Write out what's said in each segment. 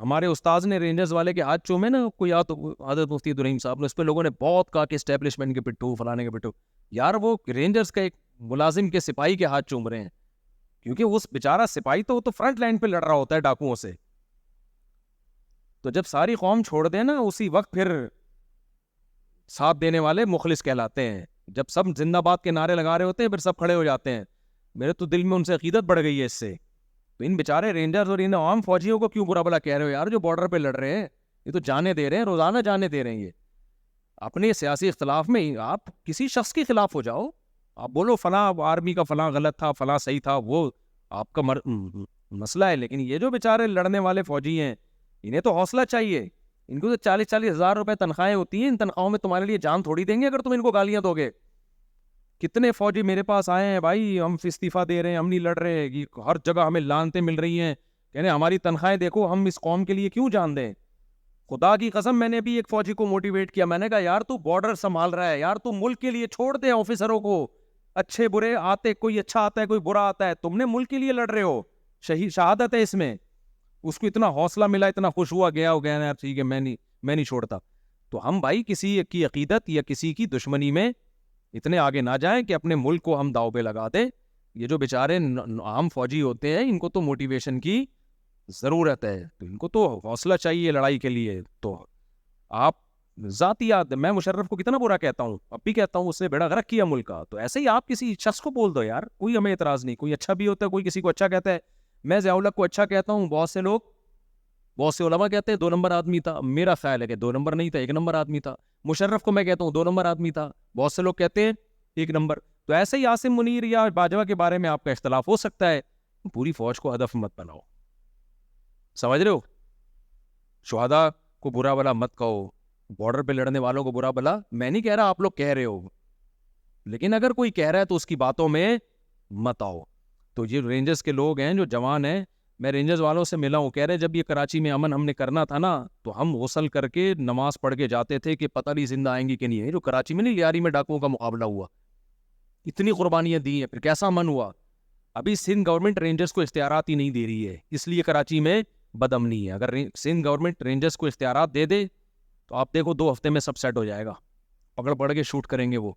ہمارے استاذ نے رینجرز والے کے ہاتھ چومے نا, کوئی یاد حضرت مفتی عبدالرحیم صاحب نے, اس پہ لوگوں نے بہت کہا کہ اسٹیبلشمنٹ کے پٹھو, فلانے کے پٹھو. یار وہ رینجرز کا ایک ملازم کے سپاہی کے ہاتھ چوم رہے ہیں, کیونکہ اس بیچارہ سپاہی تو فرنٹ لائن پہ لڑ رہا ہوتا ہے ڈاکوؤں سے. تو جب ساری قوم چھوڑ دے نا, اسی وقت پھر ساتھ دینے والے مخلص کہلاتے ہیں. جب سب زندہ باد کے نعرے لگا رہے ہوتے ہیں, پھر سب کھڑے ہو جاتے ہیں. میرے تو دل میں ان سے عقیدت بڑھ گئی ہے اس سے. تو ان بیچارے رینجرز اور ان عام فوجیوں کو کیوں برا بلا کہہ رہے ہو یار, جو بارڈر پہ لڑ رہے ہیں, یہ تو جانے دے رہے ہیں, روزانہ جانے دے رہے ہیں. یہ اپنے سیاسی اختلاف میں آپ کسی شخص کے خلاف ہو جاؤ, آپ بولو فلاں آرمی کا فلاں غلط تھا, فلاں صحیح تھا, وہ آپ کا مسئلہ ہے. لیکن یہ جو بیچارے لڑنے والے فوجی ہیں, انہیں تو حوصلہ چاہیے. ان کو تو 40-40 ہزار روپے تنخواہیں ہوتی ہیں. ان تنخواہوں میں تمہارے لیے جان تھوڑی دیں گے اگر تم ان کو گالیاں دو گے. کتنے فوجی میرے پاس آئے ہیں, بھائی ہم استعفیٰ دے رہے ہیں, ہم نہیں لڑ رہے, ہر جگہ ہمیں لانتیں مل رہی ہیں, کہنے ہماری تنخواہیں دیکھو, ہم اس قوم کے لیے کیوں جان دیں. خدا کی قسم میں نے بھی ایک فوجی کو موٹیویٹ کیا, میں نے کہا یار تو بارڈر سنبھال رہا ہے, یار تو ملک کے لیے چھوڑ دے آفیسروں کو, اچھے برے آتے, کوئی اچھا آتا ہے کوئی برا آتا ہے, تم نے ملک کے لیے لڑ رہے ہو, شہادت ہے اس میں. اس کو اتنا حوصلہ ملا, اتنا خوش ہوا, گیا ہو گیا یار ٹھیک ہے, میں نہیں چھوڑتا. تو ہم بھائی کسی کی عقیدت یا کسی کی دشمنی میں اتنے آگے نہ جائیں کہ اپنے ملک کو ہم داؤ پہ لگا دیں. یہ جو بیچارے عام فوجی ہوتے ہیں, ان کو تو موٹیویشن کی ضرورت ہے, تو ان کو تو حوصلہ چاہیے لڑائی کے لیے. تو آپ ذاتیات, میں مشرف کو کتنا برا کہتا ہوں, اب بھی کہتا ہوں, اس نے بیڑا غرق کیا ملک کا. تو ایسے ہی آپ کسی شخص کو بول دو یار, کوئی ہمیں اعتراض نہیں. کوئی اچھا بھی ہوتا ہے, کوئی کسی کو اچھا کہتا ہے. میں ضیاء الحق کو اچھا کہتا ہوں, بہت سے لوگ, بہت سے علماء کہتے ہیں 2 نمبر آدمی تھا. میرا خیال ہے کہ 2 نمبر نہیں تھا, 1 نمبر آدمی تھا. مشرف کو میں کہتا ہوں 2 نمبر آدمی تھا, بہت سے لوگ کہتے ہیں 1 نمبر. تو ایسے ہی عاصم منیر یا باجوہ کے بارے میں آپ کا اختلاف ہو سکتا ہے, پوری فوج کو ہدف مت بناؤ. سمجھ رہے ہو, شہداء کو برا بلا مت کہو, بارڈر پہ لڑنے والوں کو برا بلا. میں نہیں کہہ رہا, آپ لوگ کہہ رہے ہو, لیکن اگر کوئی کہہ رہا ہے تو اس کی باتوں میں مت آؤ. تو یہ رینجرز کے لوگ ہیں جو جوان ہیں, میں رینجرز والوں سے ملا ہوں, کہہ رہے جب یہ کراچی میں امن ہم نے کرنا تھا نا, تو ہم غسل کر کے نماز پڑھ کے جاتے تھے کہ پتہ نہیں زندہ آئیں گی کہ نہیں ہے. جو کراچی میں نہیں, لیاری میں ڈاکوؤں کا مقابلہ ہوا, اتنی قربانیاں دی ہیں, پھر کیسا امن ہوا. ابھی سندھ گورنمنٹ رینجرز کو اختیارات ہی نہیں دے رہی ہے, اس لیے کراچی میں بد امنی ہے. اگر سندھ گورنمنٹ رینجرز کو اختیارات دے دے تو آپ دیکھو 2 ہفتے میں سب سیٹ ہو جائے گا, پکڑ پڑ کے شوٹ کریں گے وہ.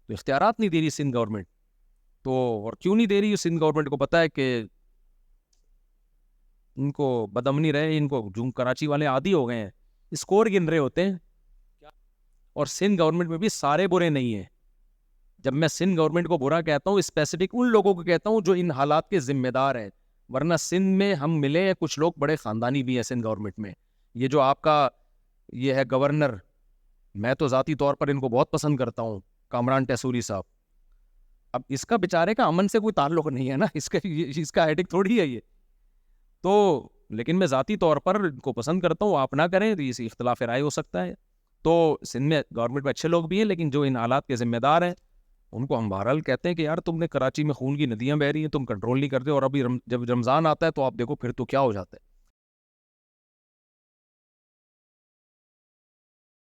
تو اختیارات نہیں دے رہی سندھ گورنمنٹ. تو اور کیوں نہیں دے رہی, سندھ گورنمنٹ کو پتا ہے کہ ان کو بد امنی رہے, ان کو جو کراچی والے عادی ہو گئے ہیں, اسکور گن رہے ہوتے ہیں. اور سندھ گورنمنٹ میں بھی سارے برے نہیں ہیں. جب میں سندھ گورنمنٹ کو برا کہتا ہوں, اسپیسیفک ان لوگوں کو کہتا ہوں جو ان حالات کے ذمہ دار ہیں. ورنہ سندھ میں ہم ملے, کچھ لوگ بڑے خاندانی بھی ہیں سندھ گورنمنٹ میں. یہ جو آپ کا یہ ہے گورنر, میں تو ذاتی طور پر ان کو بہت پسند کرتا ہوں, کامران ٹیسوری صاحب. اب اس کا بیچارے کا امن سے کوئی تعلق نہیں ہے نا, اس کا ایڈک تھوڑی ہے یہ تو. لیکن میں ذاتی طور پر ان کو پسند کرتا ہوں, آپ نہ کریں تو اسی اختلاف رائے ہو سکتا ہے. تو سندھ میں گورنمنٹ میں اچھے لوگ بھی ہیں, لیکن جو ان حالات کے ذمہ دار ہیں ان کو ہم بہرحال کہتے ہیں کہ یار تم نے کراچی میں خون کی ندیاں بہ رہی ہیں, تم کنٹرول نہیں کرتے. اور ابھی جب رمضان آتا ہے تو آپ دیکھو پھر تو کیا ہو جاتا ہے.